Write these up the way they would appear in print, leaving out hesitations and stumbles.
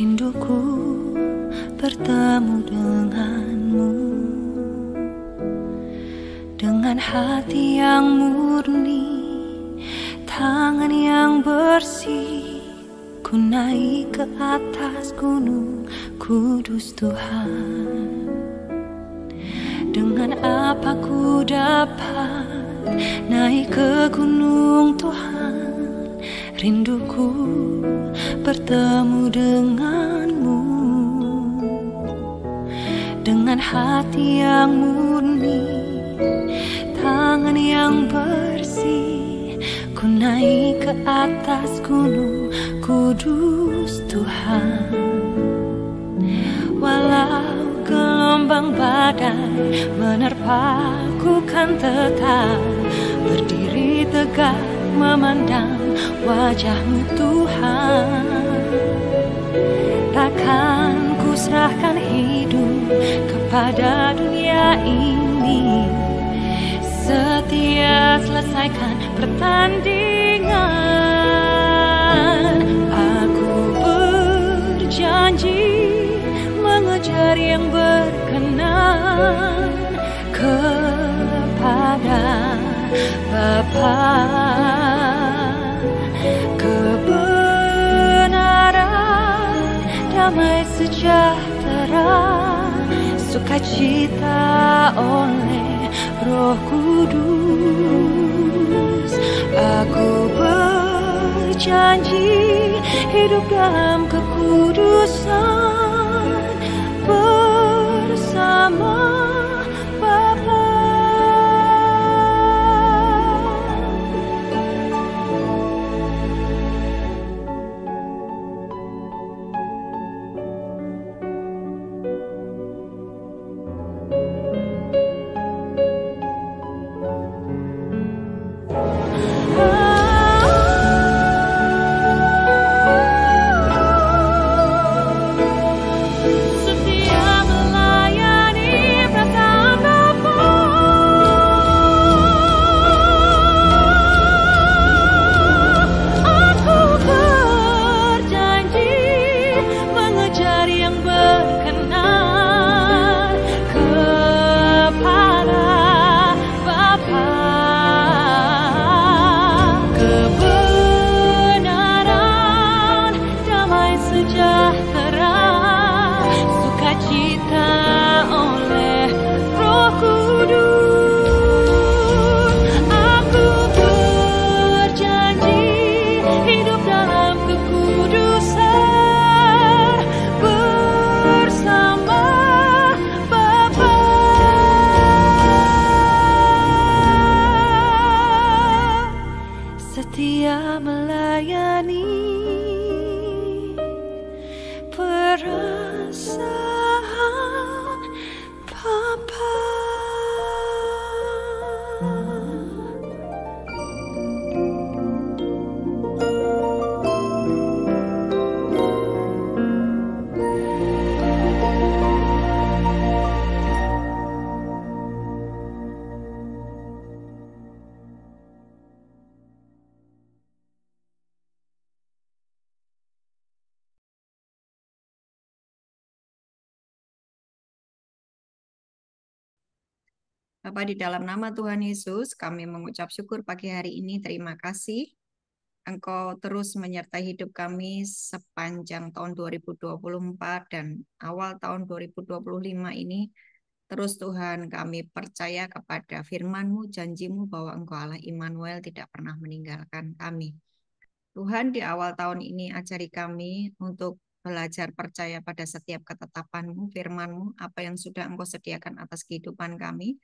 Rinduku bertemu denganmu, dengan hati yang murni, tangan yang bersih. Ku naik ke atas gunung kudus Tuhan. Dengan apa ku dapat naik ke gunung Tuhan? Rinduku bertemu denganmu, dengan hati yang murni, tangan yang bersih. Ku naik ke atas gunung kudus Tuhan. Walau gelombang badai menerpaku, kan tetap berdiri tegak memandang wajah-Mu Tuhan. Takkan ku serahkan hidup kepada dunia ini, setia selesaikan pertandingan. Aku berjanji mengejar yang berkenan kepada Bapa. Kebenaran, damai sejahtera, sukacita oleh Roh Kudus. Aku berjanji hidup dalam kekudusan bersama Bapa. Setia melayani perasaan Bapa. Bapa, di dalam nama Tuhan Yesus, kami mengucap syukur pagi hari ini. Terima kasih Engkau terus menyertai hidup kami sepanjang tahun 2024 dan awal tahun 2025 ini. Terus Tuhan, kami percaya kepada firman-Mu, janji-Mu bahwa Engkau Allah Immanuel tidak pernah meninggalkan kami. Tuhan, di awal tahun ini ajari kami untuk belajar percaya pada setiap ketetapan-Mu, firman-Mu, apa yang sudah Engkau sediakan atas kehidupan kami,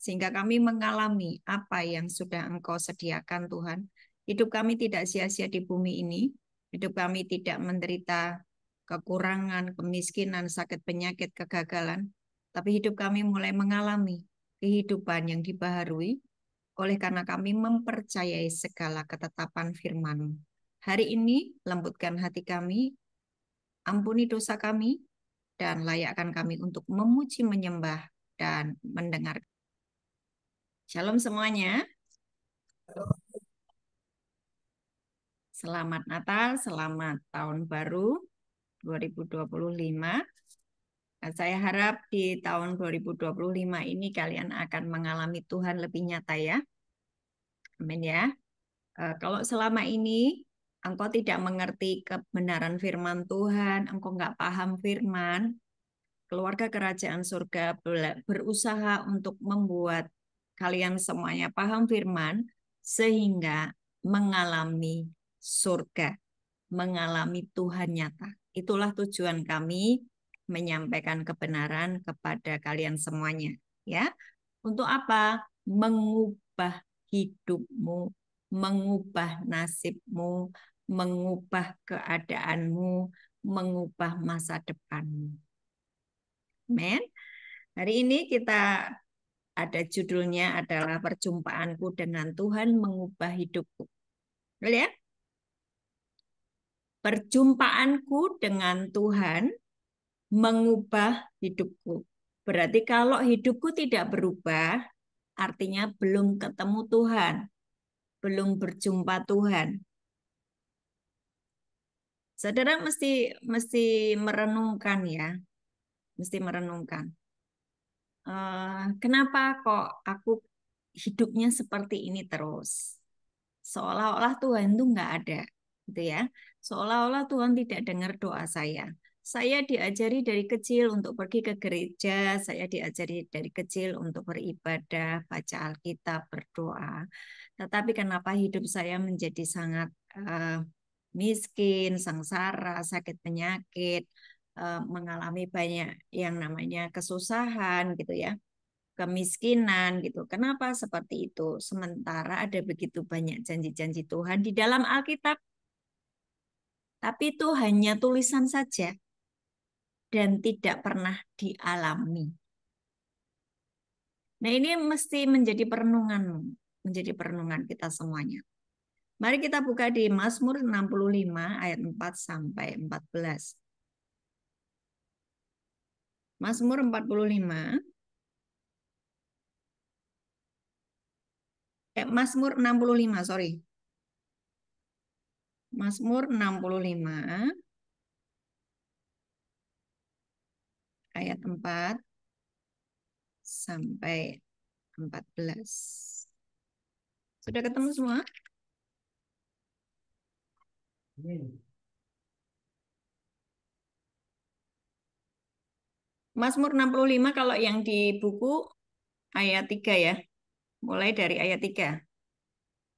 sehingga kami mengalami apa yang sudah Engkau sediakan, Tuhan. Hidup kami tidak sia-sia di bumi ini, hidup kami tidak menderita kekurangan, kemiskinan, sakit penyakit, kegagalan, tapi hidup kami mulai mengalami kehidupan yang dibaharui oleh karena kami mempercayai segala ketetapan firman-Mu. Hari ini lembutkan hati kami, ampuni dosa kami, dan layakkan kami untuk memuji, menyembah, dan mendengar. Shalom semuanya. Selamat Natal, selamat Tahun Baru. 2025. Nah, saya harap di tahun 2025 ini kalian akan mengalami Tuhan lebih nyata ya. Amin ya. Kalau selama ini engkau tidak mengerti kebenaran firman Tuhan, engkau nggak paham firman, keluarga kerajaan surga berusaha untuk membuat kalian semuanya paham firman sehingga mengalami surga, mengalami Tuhan nyata. Itulah tujuan kami menyampaikan kebenaran kepada kalian semuanya, ya. Untuk apa? Mengubah hidupmu, mengubah nasibmu, mengubah keadaanmu, mengubah masa depanmu. Men, hari ini kita ada judulnya adalah perjumpaanku dengan Tuhan mengubah hidupku. Boleh ya? Perjumpaanku dengan Tuhan mengubah hidupku. Berarti kalau hidupku tidak berubah, artinya belum ketemu Tuhan, belum berjumpa Tuhan. Saudara mesti merenungkan ya, mesti merenungkan. Kenapa kok aku hidupnya seperti ini terus? Seolah-olah Tuhan itu nggak ada, gitu ya. Seolah-olah Tuhan tidak dengar doa saya. Saya diajari dari kecil untuk pergi ke gereja, saya diajari dari kecil untuk beribadah, baca Alkitab, berdoa. Tetapi kenapa hidup saya menjadi sangat miskin, sengsara, sakit penyakit, mengalami banyak yang namanya kesusahan gitu ya, kemiskinan gitu. Kenapa seperti itu? Sementara ada begitu banyak janji-janji Tuhan di dalam Alkitab, tapi itu hanya tulisan saja dan tidak pernah dialami. Nah, ini mesti menjadi perenungan kita semuanya. Mari kita buka di Mazmur 65 ayat 4 sampai 14. Mazmur 45 Mazmur 65, sorry. Mazmur 65 ayat 4 sampai 14. Sudah ketemu semua? Mazmur 65 kalau yang di buku ayat 3 ya. Mulai dari ayat 3.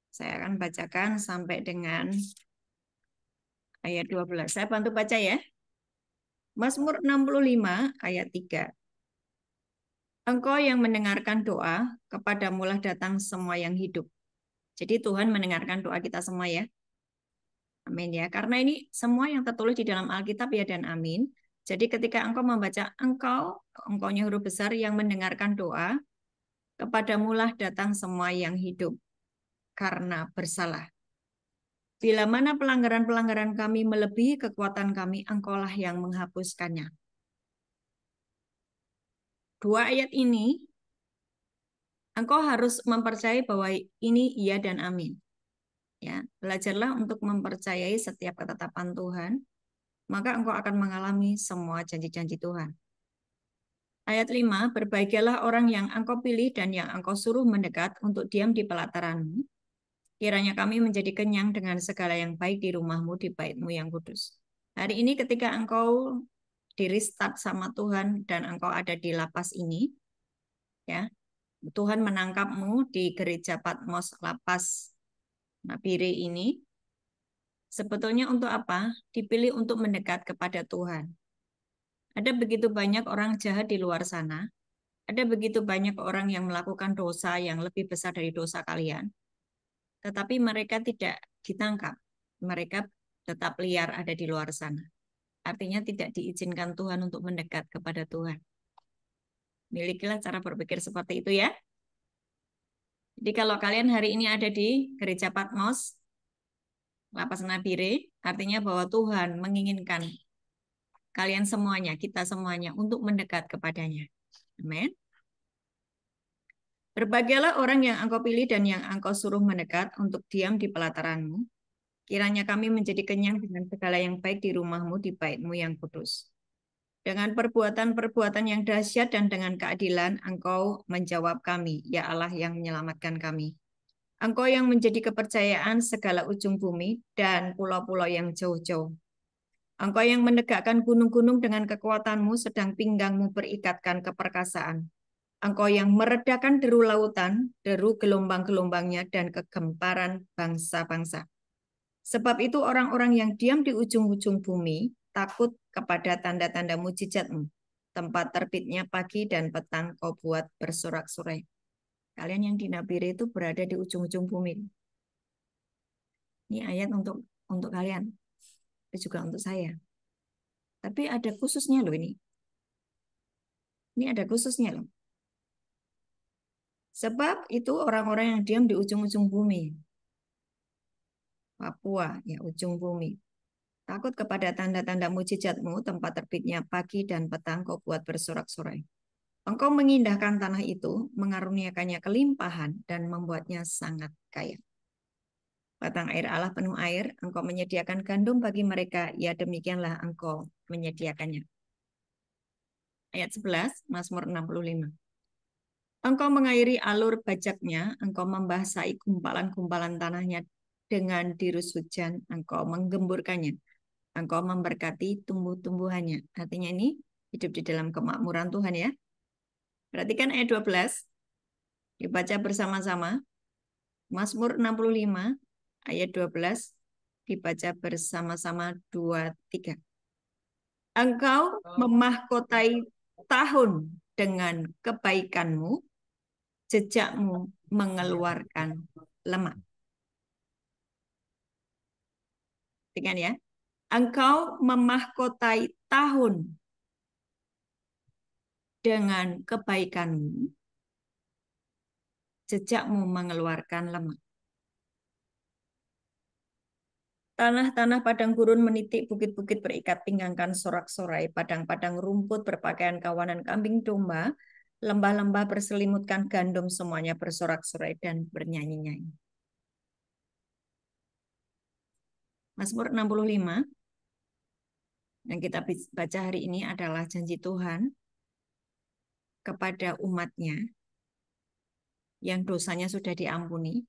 Saya akan bacakan sampai dengan ayat 12. Saya bantu baca ya. Mazmur 65 ayat 3. Engkau yang mendengarkan doa, kepadamulah datang semua yang hidup. Jadi Tuhan mendengarkan doa kita semua ya. Amin ya. Karena ini semua yang tertulis di dalam Alkitab ya dan amin. Jadi ketika engkau membaca engkaunya huruf besar yang mendengarkan doa, kepadamulah datang semua yang hidup karena bersalah. Bila mana pelanggaran-pelanggaran kami melebihi kekuatan kami, engkaulah yang menghapuskannya. Dua ayat ini, engkau harus mempercayai bahwa ini iya dan amin. Ya, belajarlah untuk mempercayai setiap ketetapan Tuhan, maka engkau akan mengalami semua janji-janji Tuhan. Ayat 5, berbahagialah orang yang engkau pilih dan yang engkau suruh mendekat untuk diam di pelataranmu. Kiranya kami menjadi kenyang dengan segala yang baik di rumahmu, di baitmu yang kudus. Hari ini ketika engkau di restart sama Tuhan dan engkau ada di lapas ini, ya, Tuhan menangkapmu di gereja Patmos lapas Nabire ini, sebetulnya untuk apa? Dipilih untuk mendekat kepada Tuhan. Ada begitu banyak orang jahat di luar sana, ada begitu banyak orang yang melakukan dosa yang lebih besar dari dosa kalian, tetapi mereka tidak ditangkap. Mereka tetap liar ada di luar sana. Artinya tidak diizinkan Tuhan untuk mendekat kepada Tuhan. Milikilah cara berpikir seperti itu ya. Jadi kalau kalian hari ini ada di gereja Patmos, lapas Nabire, artinya bahwa Tuhan menginginkan kalian semuanya, kita semuanya untuk mendekat kepadanya. Amin. Berbahagialah orang yang engkau pilih dan yang engkau suruh mendekat untuk diam di pelataranmu. Kiranya kami menjadi kenyang dengan segala yang baik di rumah-Mu, di bait-Mu yang kudus. Dengan perbuatan-perbuatan yang dahsyat dan dengan keadilan, Engkau menjawab kami, ya Allah yang menyelamatkan kami. Engkau yang menjadi kepercayaan segala ujung bumi dan pulau-pulau yang jauh-jauh. Engkau yang menegakkan gunung-gunung dengan kekuatan-Mu, sedang pinggang-Mu berikatkan keperkasaan. Engkau yang meredakan deru lautan, deru gelombang-gelombangnya, dan kegemparan bangsa-bangsa. Sebab itu orang-orang yang diam di ujung-ujung bumi takut kepada tanda-tanda mujizat-Mu. Tempat terbitnya pagi dan petang Kau buat bersorak-sorai. Kalian yang di Nabire itu berada di ujung-ujung bumi. Ini ayat untuk kalian, itu juga untuk saya. Tapi ada khususnya loh ini. Ini ada khususnya loh. Sebab itu orang-orang yang diam di ujung-ujung bumi. Papua, ya ujung bumi. Takut kepada tanda-tanda mujizat-Mu, tempat terbitnya pagi dan petang Kau buat bersorak-sorai. Engkau mengindahkan tanah itu, mengaruniakannya kelimpahan, dan membuatnya sangat kaya. Batang air Allah penuh air, Engkau menyediakan gandum bagi mereka, ya demikianlah Engkau menyediakannya. Ayat 11, Mazmur 65. Engkau mengairi alur bajaknya, Engkau membasahi gumpalan-gumpalan tanahnya dengan dirus hujan, Engkau menggemburkannya. Engkau memberkati tumbuh-tumbuhannya. Artinya ini hidup di dalam kemakmuran Tuhan ya. Perhatikan ayat 12. Dibaca bersama-sama. Mazmur 65 ayat 12. Dibaca bersama-sama 2, 3. Engkau memahkotai tahun dengan kebaikan-Mu, jejakmu mengeluarkan lemak. Perhatikan ya. Engkau memahkotai tahun dengan kebaikan-Mu, jejakmu mengeluarkan lemak. Tanah-tanah padang gurun menitik, bukit-bukit berikat pinggangkan sorak-sorai, padang-padang rumput berpakaian kawanan kambing domba, lembah-lembah berselimutkan gandum, semuanya bersorak-sorai dan bernyanyi-nyanyi. Mazmur 65 yang kita baca hari ini adalah janji Tuhan kepada umatnya yang dosanya sudah diampuni.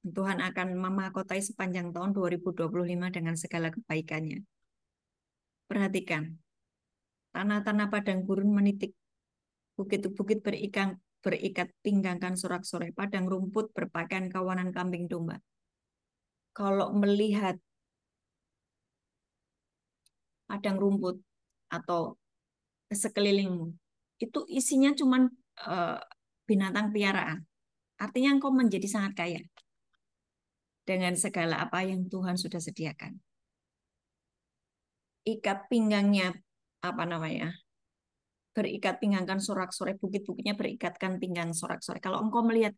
Tuhan akan memahkotai sepanjang tahun 2025 dengan segala kebaikannya. Perhatikan, tanah-tanah padang gurun menitik, bukit-bukit berikat pinggangkan sorak-sorai, padang rumput berpakaian kawanan kambing domba. Kalau melihat padang rumput atau sekelilingmu, itu isinya cuma binatang piaraan. Artinya engkau menjadi sangat kaya dengan segala apa yang Tuhan sudah sediakan. Ikat pinggangnya, apa namanya, berikat pinggangkan sorak-sorai, bukit-bukitnya berikatkan pinggang sorak-sorai. Kalau engkau melihat,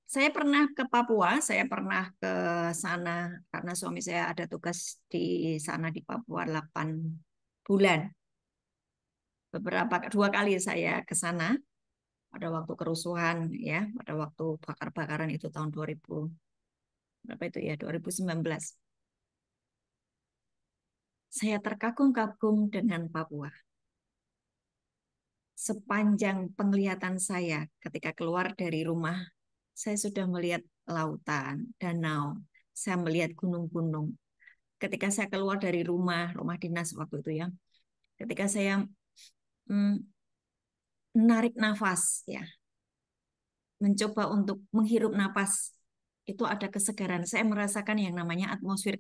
saya pernah ke Papua, saya pernah ke sana karena suami saya ada tugas di sana di Papua 8 bulan. 2 kali saya ke sana pada waktu kerusuhan ya, pada waktu bakar-bakaran itu tahun 2000 berapa itu ya, 2019. Saya terkagum-kagum dengan Papua. Sepanjang penglihatan saya ketika keluar dari rumah, saya sudah melihat lautan, danau, saya melihat gunung-gunung. Ketika saya keluar dari rumah dinas waktu itu ya, ketika saya menarik nafas ya, mencoba untuk menghirup nafas, itu ada kesegaran. Saya merasakan yang namanya atmosfer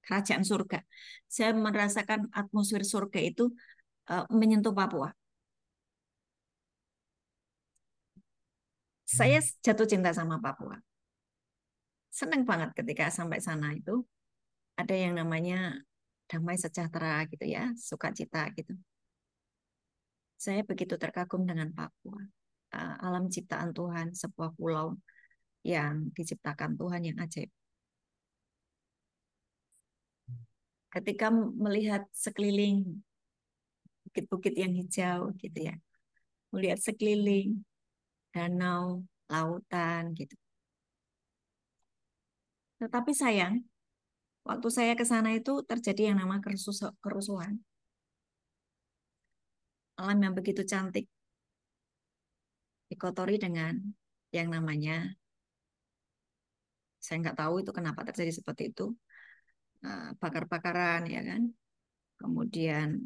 kerajaan surga. Saya merasakan atmosfer surga itu menyentuh Papua. Saya jatuh cinta sama Papua. Senang banget ketika sampai sana itu ada yang namanya damai sejahtera gitu ya, sukacita gitu. Saya begitu terkagum dengan Papua. Alam ciptaan Tuhan, sebuah pulau yang diciptakan Tuhan yang ajaib. Ketika melihat sekeliling bukit-bukit yang hijau gitu ya, melihat sekeliling danau, lautan gitu. Tetapi sayang, waktu saya ke sana itu terjadi yang nama kerusuhan. Alam yang begitu cantik dikotori dengan yang namanya, saya nggak tahu itu kenapa terjadi seperti itu, bakar-bakaran ya kan. Kemudian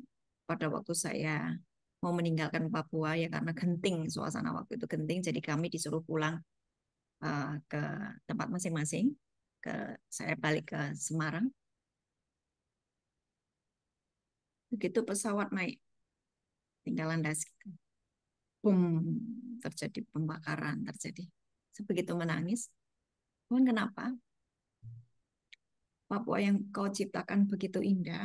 pada waktu saya mau meninggalkan Papua ya karena genting, suasana waktu itu genting, jadi kami disuruh pulang ke tempat masing-masing. Saya balik ke Semarang. Begitu pesawat naik, tinggal landas, boom, terjadi pembakaran, terjadi. Sebegitu menangis, Tuhan kenapa? Papua yang kau ciptakan begitu indah,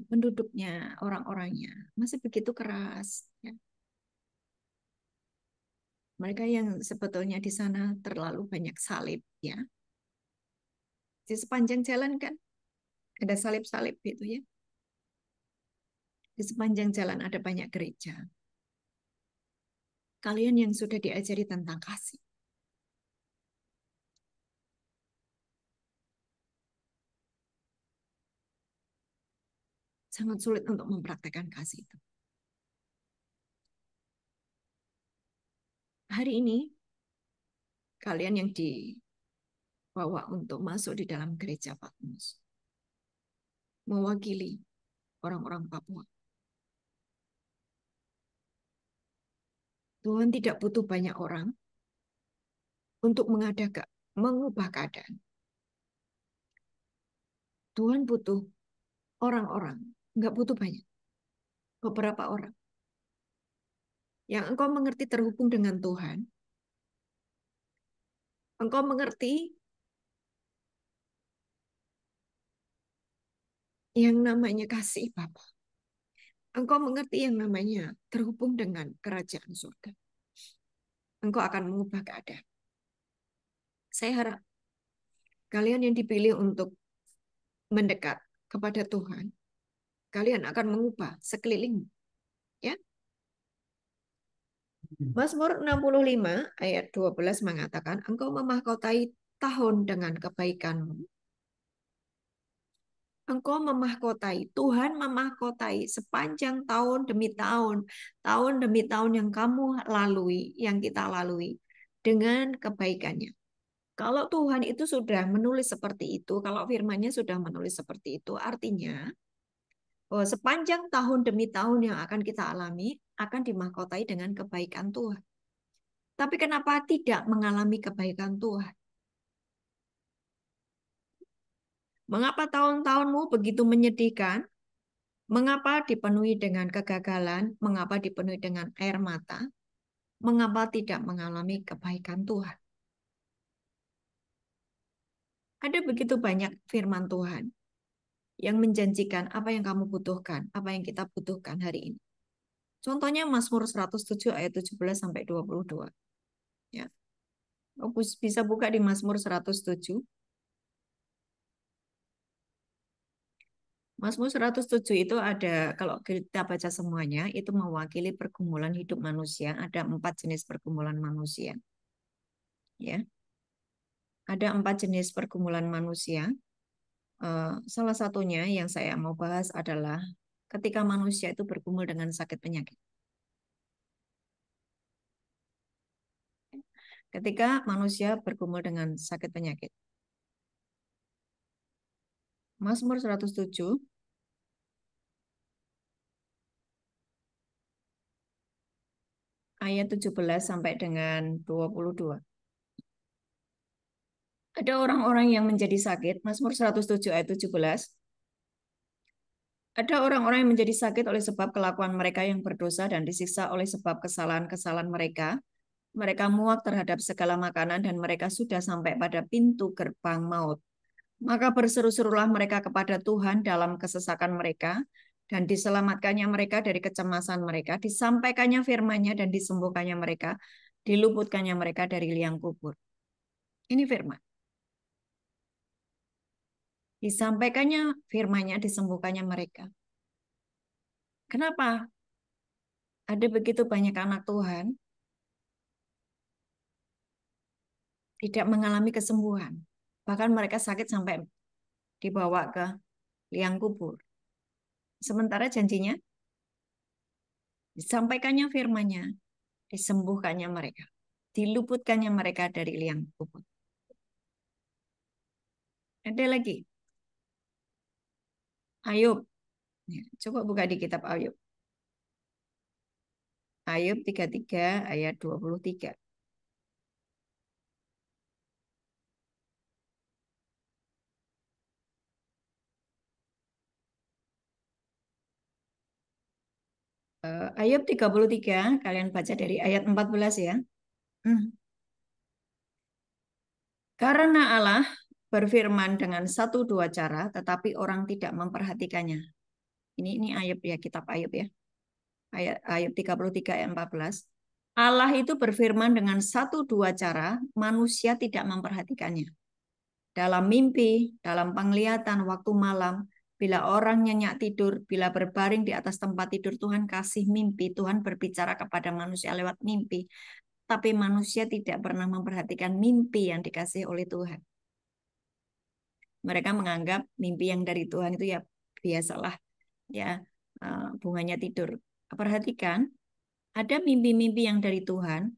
penduduknya, orang-orangnya masih begitu keras. Ya. Mereka yang sebetulnya di sana terlalu banyak salib, ya. Di sepanjang jalan kan ada salib-salib gitu ya. Di sepanjang jalan ada banyak gereja. Kalian yang sudah diajari tentang kasih, sangat sulit untuk mempraktekkan kasih itu. Hari ini, kalian yang dibawa untuk masuk di dalam gereja Patmos, mewakili orang-orang Papua. Tuhan tidak butuh banyak orang untuk mengubah keadaan. Tuhan butuh orang-orang, nggak butuh banyak, beberapa orang yang engkau mengerti terhubung dengan Tuhan, engkau mengerti yang namanya kasih Bapa, engkau mengerti yang namanya terhubung dengan kerajaan surga. Engkau akan mengubah keadaan. Saya harap kalian yang dipilih untuk mendekat kepada Tuhan, kalian akan mengubah sekeliling. Ya. Mazmur 65 ayat 12 mengatakan, engkau memahkotai tahun dengan kebaikanmu. Engkau memahkotai, Tuhan memahkotai sepanjang tahun demi tahun yang kamu lalui, yang kita lalui dengan kebaikannya. Kalau Tuhan itu sudah menulis seperti itu, kalau firman-Nya sudah menulis seperti itu, artinya bahwa sepanjang tahun demi tahun yang akan kita alami akan dimahkotai dengan kebaikan Tuhan. Tapi kenapa tidak mengalami kebaikan Tuhan? Mengapa tahun-tahunmu begitu menyedihkan? Mengapa dipenuhi dengan kegagalan? Mengapa dipenuhi dengan air mata? Mengapa tidak mengalami kebaikan Tuhan? Ada begitu banyak firman Tuhan yang menjanjikan apa yang kamu butuhkan, apa yang kita butuhkan hari ini. Contohnya Mazmur 107 ayat 17 sampai 22. Ya. Bisa buka di Mazmur 107. Mazmur 107 itu ada, kalau kita baca semuanya, itu mewakili pergumulan hidup manusia. Ada 4 jenis pergumulan manusia. Ya. Ada 4 jenis pergumulan manusia. Salah satunya yang saya mau bahas adalah ketika manusia itu bergumul dengan sakit penyakit. Ketika manusia bergumul dengan sakit penyakit. Mazmur 107 ayat 17 sampai dengan 22. Ada orang-orang yang menjadi sakit, Mazmur 107 ayat 17. Ada orang-orang yang menjadi sakit oleh sebab kelakuan mereka yang berdosa dan disiksa oleh sebab kesalahan-kesalahan mereka. Mereka muak terhadap segala makanan dan mereka sudah sampai pada pintu gerbang maut. Maka berseru-serulah mereka kepada Tuhan dalam kesesakan mereka dan diselamatkannya mereka dari kecemasan mereka, disampaikannya firman-Nya dan disembuhkannya mereka, diluputkannya mereka dari liang kubur. Ini firman. Disampaikannya firman-Nya, disembuhkannya mereka. Kenapa? Ada begitu banyak anak Tuhan tidak mengalami kesembuhan. Bahkan mereka sakit sampai dibawa ke liang kubur. Sementara janjinya, disampaikannya firman-Nya, disembuhkannya mereka, diluputkannya mereka dari liang kubur. Ada lagi, Ayub. Ya, coba buka di kitab Ayub. Ayub 33 ayat 23. Ayub 33, kalian baca dari ayat 14 ya. Hmm. Karena Allah berfirman dengan satu dua cara, tetapi orang tidak memperhatikannya. Ini Ayub ya, kitab Ayub ya. Ayub 33 ayat 14. Allah itu berfirman dengan satu dua cara, manusia tidak memperhatikannya. Dalam mimpi, dalam penglihatan waktu malam, bila orang nyenyak tidur, bila berbaring di atas tempat tidur, Tuhan kasih mimpi, Tuhan berbicara kepada manusia lewat mimpi. Tapi manusia tidak pernah memperhatikan mimpi yang dikasih oleh Tuhan. Mereka menganggap mimpi yang dari Tuhan itu ya biasalah, ya bunganya tidur. Perhatikan, ada mimpi-mimpi yang dari Tuhan.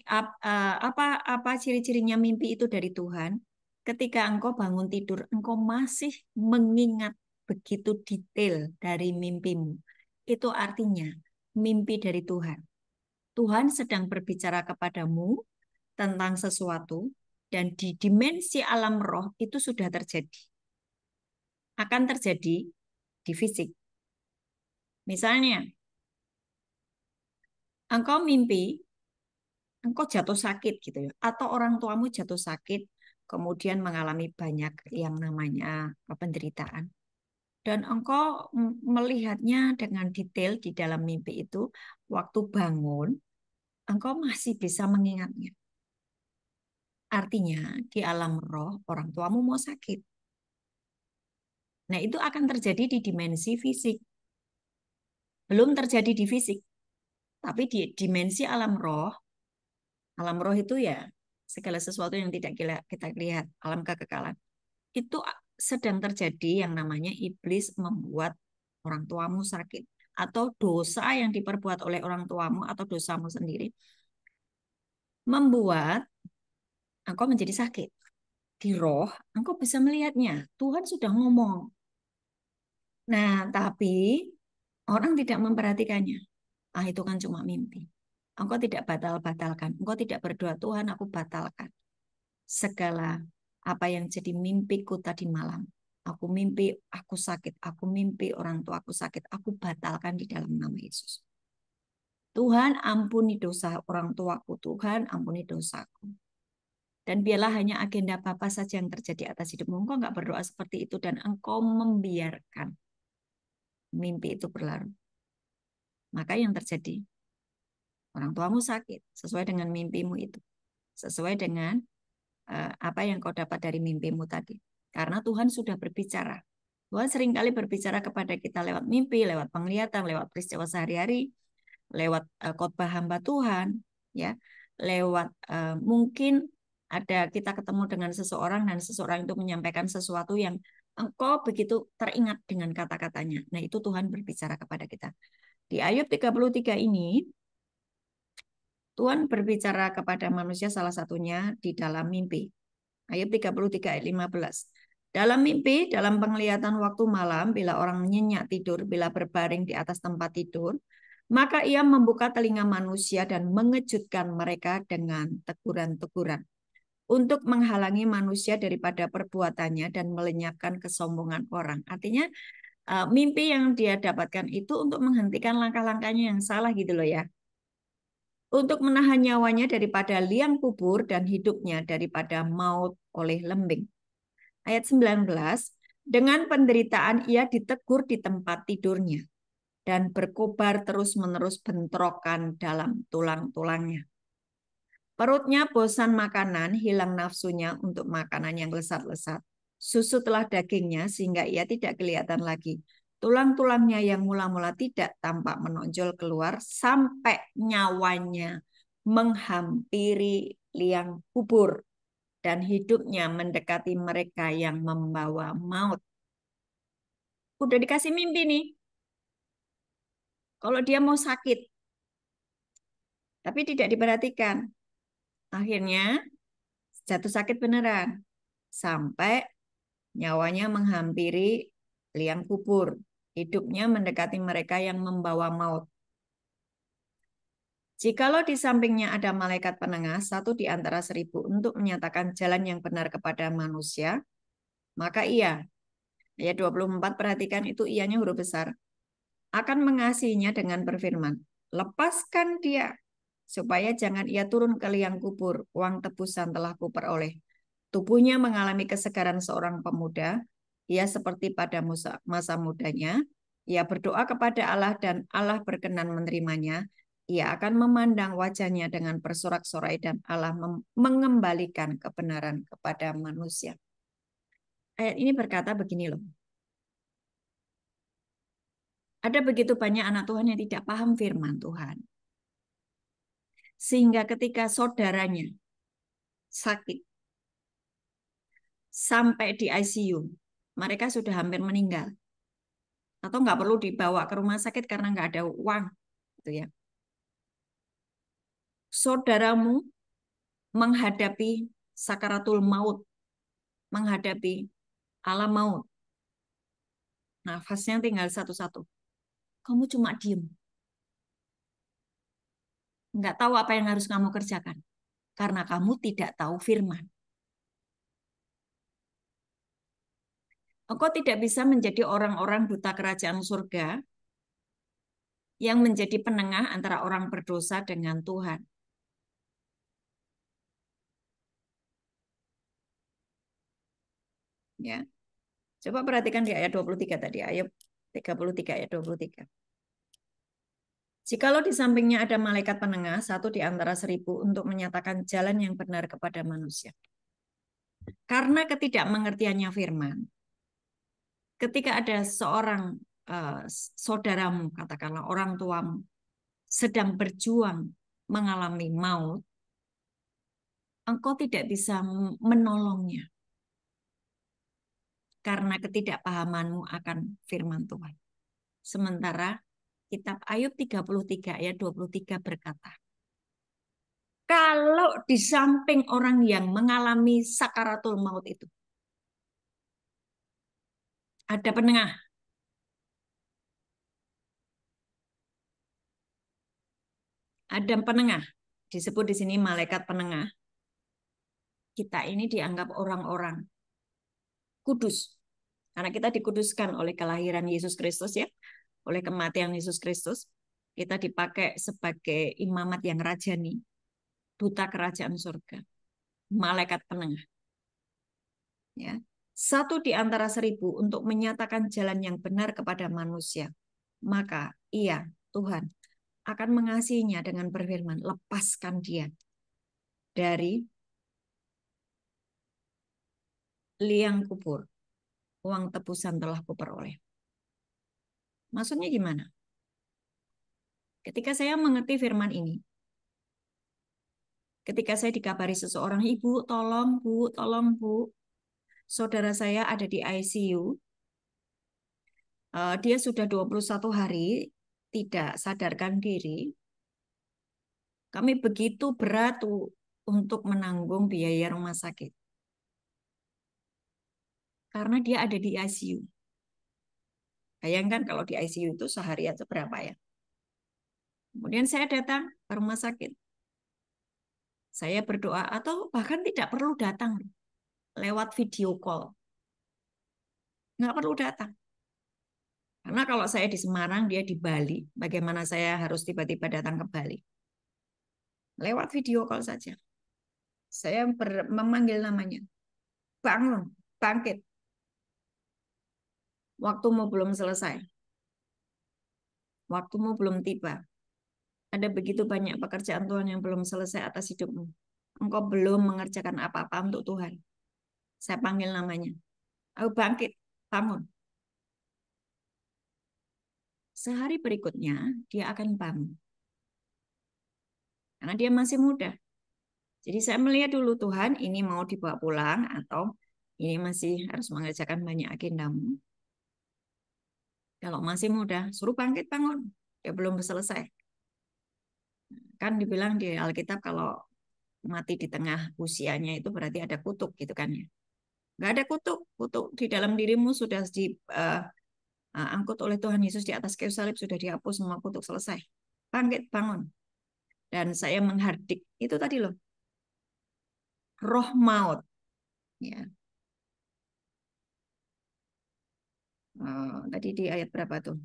Apa ciri-cirinya mimpi itu dari Tuhan? Ketika engkau bangun tidur, engkau masih mengingat begitu detail dari mimpimu. Itu artinya mimpi dari Tuhan. Tuhan sedang berbicara kepadamu tentang sesuatu, dan di dimensi alam roh itu sudah terjadi. Akan terjadi di fisik. Misalnya, engkau mimpi, engkau jatuh sakit gitu ya, atau orang tuamu jatuh sakit, kemudian mengalami banyak yang namanya penderitaan. Dan engkau melihatnya dengan detail di dalam mimpi itu, waktu bangun, engkau masih bisa mengingatnya. Artinya, di alam roh, orang tuamu mau sakit. Nah, itu akan terjadi di dimensi fisik. Belum terjadi di fisik, tapi di dimensi alam roh itu ya segala sesuatu yang tidak kita lihat, alam kekekalan. Itu sedang terjadi yang namanya iblis membuat orang tuamu sakit. Atau dosa yang diperbuat oleh orang tuamu atau dosamu sendiri membuat engkau menjadi sakit. Di roh, engkau bisa melihatnya. Tuhan sudah ngomong. Nah, tapi orang tidak memperhatikannya. Ah, itu kan cuma mimpi. Engkau tidak batalkan. Engkau tidak berdoa, Tuhan aku batalkan segala apa yang jadi mimpiku tadi malam. Aku mimpi aku sakit. Aku mimpi orang tua aku sakit. Aku batalkan di dalam nama Yesus. Tuhan ampuni dosa orang tuaku. Tuhan ampuni dosaku. Dan biarlah hanya agenda Bapa saja yang terjadi atas hidupmu. Engkau nggak berdoa seperti itu dan engkau membiarkan mimpi itu berlalu. Maka yang terjadi, orang tuamu sakit sesuai dengan mimpimu itu. Sesuai dengan apa yang kau dapat dari mimpimu tadi. Karena Tuhan sudah berbicara. Tuhan seringkali berbicara kepada kita lewat mimpi, lewat penglihatan, lewat peristiwa sehari-hari, lewat khotbah hamba Tuhan, ya, lewat mungkin ada kita ketemu dengan seseorang dan seseorang itu menyampaikan sesuatu yang engkau begitu teringat dengan kata-katanya. Nah, itu Tuhan berbicara kepada kita. Di Ayub 33 ini, Tuhan berbicara kepada manusia salah satunya di dalam mimpi. Ayub 33 ayat 15. Dalam mimpi, dalam penglihatan waktu malam, bila orang nyenyak tidur, bila berbaring di atas tempat tidur, maka ia membuka telinga manusia dan mengejutkan mereka dengan teguran-teguran untuk menghalangi manusia daripada perbuatannya dan melenyapkan kesombongan orang. Artinya mimpi yang dia dapatkan itu untuk menghentikan langkah-langkahnya yang salah gitu loh ya. Untuk menahan nyawanya daripada liang kubur dan hidupnya daripada maut oleh lembing. Ayat 19, dengan penderitaan ia ditegur di tempat tidurnya dan berkobar terus-menerus bentrokan dalam tulang-tulangnya. Perutnya bosan makanan, hilang nafsunya untuk makanan yang lesat-lesat. Susu telah dagingnya sehingga ia tidak kelihatan lagi. Tulang-tulangnya yang mula-mula tidak tampak menonjol keluar sampai nyawanya menghampiri liang kubur, dan hidupnya mendekati mereka yang membawa maut. Udah dikasih mimpi nih, kalau dia mau sakit, tapi tidak diperhatikan. Akhirnya jatuh sakit beneran, sampai nyawanya menghampiri liang kubur. Hidupnya mendekati mereka yang membawa maut. Jikalau di sampingnya ada malaikat penengah, satu di antara 1000 untuk menyatakan jalan yang benar kepada manusia, maka ia, ayat 24, perhatikan itu ianya huruf besar, akan mengasihinya dengan berfirman, lepaskan dia, supaya jangan ia turun ke liang kubur, uang tebusan telah kuperoleh. Tubuhnya mengalami kesegaran seorang pemuda, ia seperti pada masa mudanya, ia berdoa kepada Allah dan Allah berkenan menerimanya, ia akan memandang wajahnya dengan bersorak-sorai dan Allah mengembalikan kebenaran kepada manusia. Ayat ini berkata begini loh, ada begitu banyak anak Tuhan yang tidak paham firman Tuhan. Sehingga ketika saudaranya sakit, sampai di ICU, mereka sudah hampir meninggal. Atau nggak perlu dibawa ke rumah sakit karena nggak ada uang. Gitu ya. Saudaramu menghadapi sakaratul maut, menghadapi alam maut. Nafasnya tinggal satu-satu. Kamu cuma diem. Nggak tahu apa yang harus kamu kerjakan. Karena kamu tidak tahu firman. Engkau tidak bisa menjadi orang-orang duta kerajaan surga yang menjadi penengah antara orang berdosa dengan Tuhan. Ya. Coba perhatikan di ayat 23 tadi, ayat 33 ayat 23. Jikalau di sampingnya ada malaikat penengah, satu di antara 1000 untuk menyatakan jalan yang benar kepada manusia. Karena ketidakmengertiannya firman, ketika ada seorang saudaramu, katakanlah orang tuamu, sedang berjuang mengalami maut, engkau tidak bisa menolongnya karena ketidakpahamanmu akan firman Tuhan. Sementara kitab Ayub 33 ayat 23 berkata, kalau di samping orang yang mengalami sakaratul maut itu ada penengah, ada penengah, disebut di sini malaikat penengah, kita ini dianggap orang-orang kudus. Karena kita dikuduskan oleh kelahiran Yesus Kristus ya, oleh kematian Yesus Kristus. Kita dipakai sebagai imamat yang rajani, duta kerajaan surga, malaikat penengah. Ya. Satu di antara 1000 untuk menyatakan jalan yang benar kepada manusia. Maka ia, Tuhan, akan mengasihinya dengan berfirman, lepaskan dia dari liang kubur. Uang tebusan telah kuperoleh. Maksudnya gimana? Ketika saya mengerti firman ini, ketika saya dikabari seseorang, ibu, tolong bu, saudara saya ada di ICU, dia sudah 21 hari tidak sadarkan diri, kami begitu berat untuk menanggung biaya rumah sakit. Karena dia ada di ICU. Bayangkan kalau di ICU itu sehari aja berapa ya. Kemudian saya datang ke rumah sakit. Saya berdoa atau bahkan tidak perlu datang lewat video call. Nggak perlu datang. Karena kalau saya di Semarang, dia di Bali. Bagaimana saya harus tiba-tiba datang ke Bali? Lewat video call saja. Saya memanggil namanya. Bangun, bangkit. Waktumu belum selesai. Waktumu belum tiba. Ada begitu banyak pekerjaan Tuhan yang belum selesai atas hidupmu. Engkau belum mengerjakan apa-apa untuk Tuhan. Saya panggil namanya. Ayo bangkit, bangun. Sehari berikutnya dia akan bangun. Karena dia masih muda. Jadi saya melihat dulu Tuhan ini mau dibawa pulang atau ini masih harus mengerjakan banyak agendamu. Kalau masih muda, suruh bangkit bangun. Dia belum selesai. Kan dibilang di Alkitab kalau mati di tengah usianya itu berarti ada kutuk gitu kan ya. Nggak ada kutuk. Kutuk di dalam dirimu sudah diangkut oleh Tuhan Yesus di atas kayu salib, sudah dihapus semua kutuk, selesai. Bangkit bangun. Dan saya menghardik itu tadi loh, roh maut. Ya, tadi di ayat berapa tuh?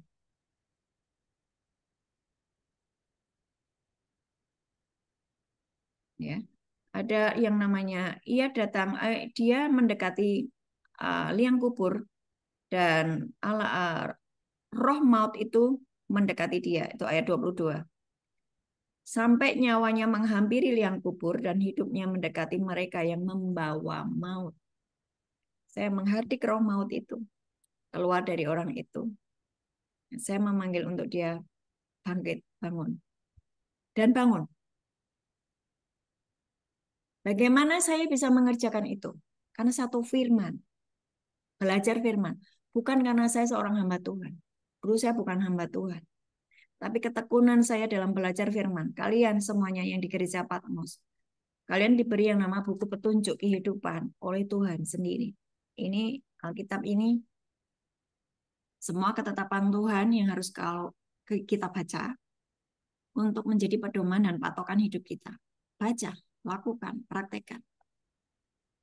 Ya, ada yang namanya ia datang, dia mendekati liang kubur dan roh maut itu mendekati dia. Itu ayat 22. Sampai nyawanya menghampiri liang kubur dan hidupnya mendekati mereka yang membawa maut. Saya menghardik roh maut itu keluar dari orang itu. Saya memanggil untuk dia bangkit, bangun. Dan bangun. Bagaimana saya bisa mengerjakan itu? Karena satu firman, belajar firman. Bukan karena saya seorang hamba Tuhan. Dulu saya bukan hamba Tuhan. Tapi ketekunan saya dalam belajar firman. Kalian semuanya yang di gereja Patmos. Kalian diberi yang nama buku petunjuk kehidupan oleh Tuhan sendiri. Ini Alkitab ini semua ketetapan Tuhan yang harus kalau kita baca untuk menjadi pedoman dan patokan hidup kita. Baca, lakukan, praktekkan.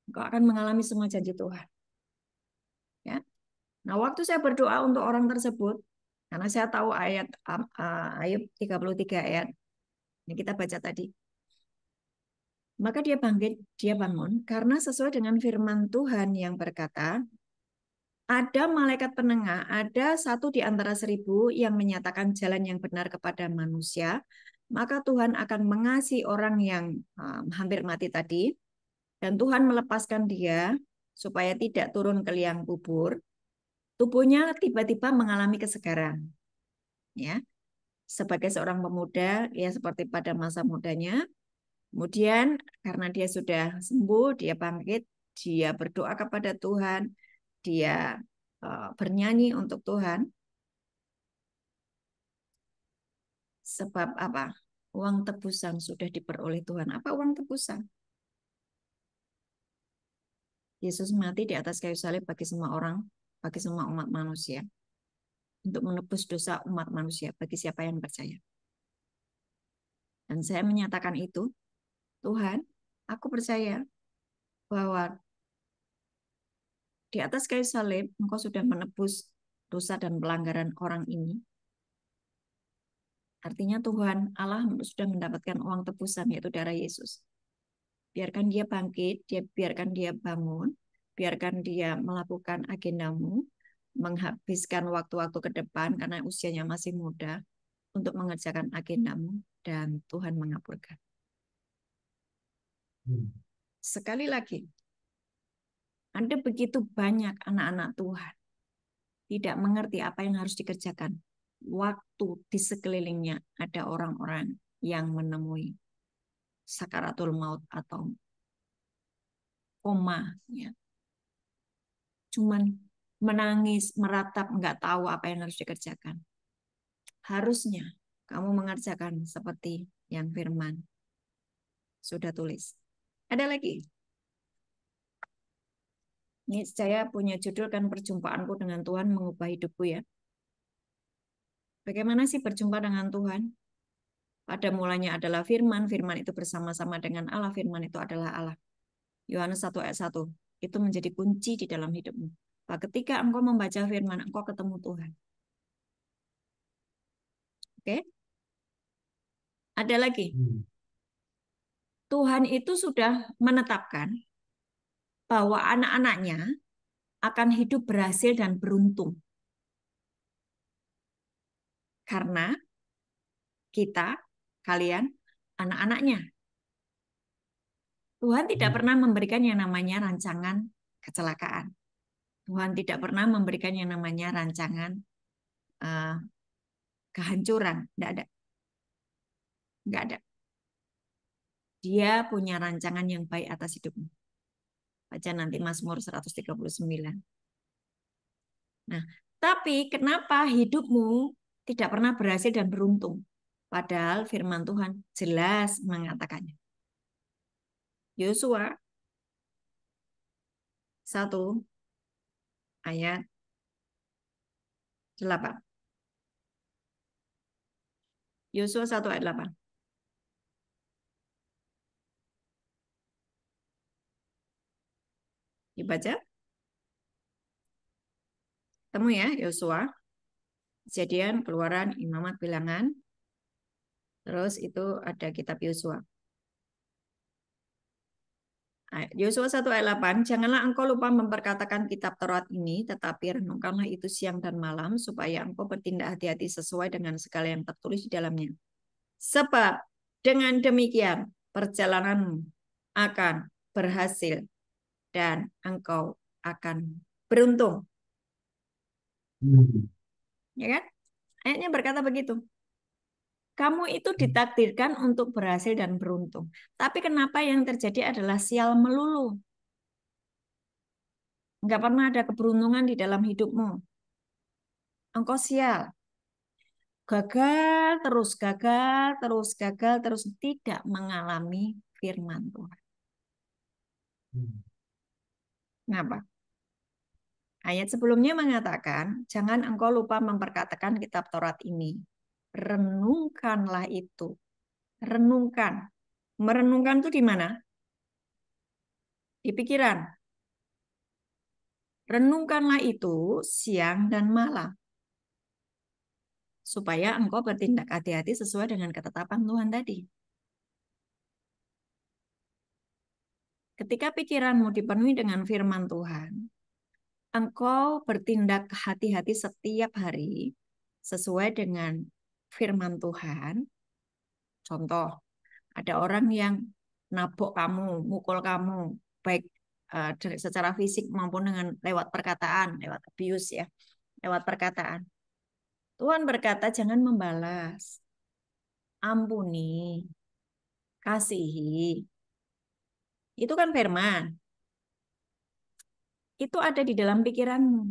Engkau akan mengalami semua janji Tuhan. Ya. Nah, waktu saya berdoa untuk orang tersebut, karena saya tahu ayat Ayub 33 ayat, ini kita baca tadi. Maka dia bangkit, dia bangun, karena sesuai dengan firman Tuhan yang berkata, ada malaikat penengah, ada satu di antara 1000 yang menyatakan jalan yang benar kepada manusia, maka Tuhan akan mengasihi orang yang hampir mati tadi, dan Tuhan melepaskan dia supaya tidak turun ke liang kubur. Tubuhnya tiba-tiba mengalami kesegaran. Ya, sebagai seorang pemuda, ya seperti pada masa mudanya. Kemudian karena dia sudah sembuh, dia bangkit, dia berdoa kepada Tuhan, dia bernyanyi untuk Tuhan. Sebab apa? Uang tebusan sudah diperoleh Tuhan. Apa uang tebusan? Yesus mati di atas kayu salib bagi semua orang, bagi semua umat manusia. Untuk menebus dosa umat manusia bagi siapa yang percaya. Dan saya menyatakan itu, Tuhan, aku percaya bahwa di atas kayu salib Engkau sudah menebus dosa dan pelanggaran orang ini. Artinya Tuhan Allah sudah mendapatkan uang tebusan, yaitu darah Yesus. Biarkan dia bangkit, biarkan dia bangun, biarkan dia melakukan agendamu, menghabiskan waktu-waktu ke depan karena usianya masih muda untuk mengerjakan agendamu, dan Tuhan mengabulkan. Sekali lagi, ada begitu banyak anak-anak Tuhan tidak mengerti apa yang harus dikerjakan. Waktu di sekelilingnya ada orang-orang yang menemui sakaratul maut atau koma, ya. Cuman menangis, meratap, nggak tahu apa yang harus dikerjakan. Harusnya kamu mengerjakan seperti yang firman sudah tulis. Ada lagi. Ini saya punya judul kan, perjumpaanku dengan Tuhan mengubah hidupku, ya. Bagaimana sih berjumpa dengan Tuhan? Pada mulanya adalah firman, firman itu bersama-sama dengan Allah, firman itu adalah Allah. Yohanes 1 ayat 1. Itu menjadi kunci di dalam hidupmu. Nah, ketika engkau membaca firman, engkau ketemu Tuhan. Oke? Ada lagi. Tuhan itu sudah menetapkan bahwa anak-anaknya akan hidup berhasil dan beruntung. Karena kita, kalian, anak-anaknya. Tuhan tidak pernah memberikan yang namanya rancangan kecelakaan. Tuhan tidak pernah memberikan yang namanya rancangan kehancuran. Tidak ada. Nggak ada. Dia punya rancangan yang baik atas hidupmu. Baca nanti Mazmur 139. Nah, tapi kenapa hidupmu tidak pernah berhasil dan beruntung? Padahal firman Tuhan jelas mengatakannya. Yosua 1 ayat 8. Yosua 1 ayat 8. Dibaca. Temu ya, Yosua. Kejadian, Keluaran, Imamat, Bilangan. Terus itu ada kitab Yosua. Yosua 1 ayat 8, janganlah engkau lupa memperkatakan kitab Taurat ini, tetapi renungkanlah itu siang dan malam, supaya engkau bertindak hati-hati sesuai dengan segala yang tertulis di dalamnya. Sebab dengan demikian perjalananmu akan berhasil dan engkau akan beruntung. Ya kan? Ayatnya berkata begitu. Kamu itu ditakdirkan untuk berhasil dan beruntung. Tapi kenapa yang terjadi adalah sial melulu? Enggak pernah ada keberuntungan di dalam hidupmu. Engkau sial. Gagal terus, gagal terus, gagal terus. Tidak mengalami firman Tuhan. Kenapa? Ayat sebelumnya mengatakan, jangan engkau lupa memperkatakan kitab Taurat ini. Renungkanlah itu. Renungkan. Merenungkan itu di mana? Di pikiran. Renungkanlah itu siang dan malam. Supaya engkau bertindak hati-hati sesuai dengan ketetapan Tuhan tadi. Ketika pikiranmu dipenuhi dengan firman Tuhan, engkau bertindak hati-hati setiap hari sesuai dengan firman Tuhan. Contoh, ada orang yang nabok kamu, mukul kamu, baik secara fisik maupun dengan lewat perkataan, lewat abuse ya, lewat perkataan. Tuhan berkata jangan membalas, ampuni, kasihi. Itu kan firman. Itu ada di dalam pikiranmu.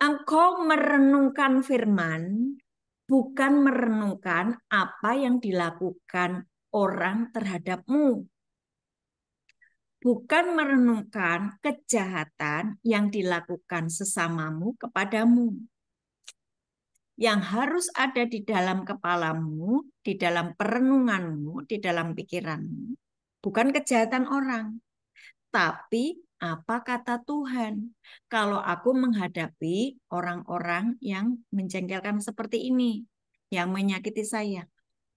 Engkau merenungkan firman, bukan merenungkan apa yang dilakukan orang terhadapmu. Bukan merenungkan kejahatan yang dilakukan sesamamu kepadamu. Yang harus ada di dalam kepalamu, di dalam perenunganmu, di dalam pikiranmu. Bukan kejahatan orang, tapi apa kata Tuhan. Kalau aku menghadapi orang-orang yang menjengkelkan seperti ini, yang menyakiti saya.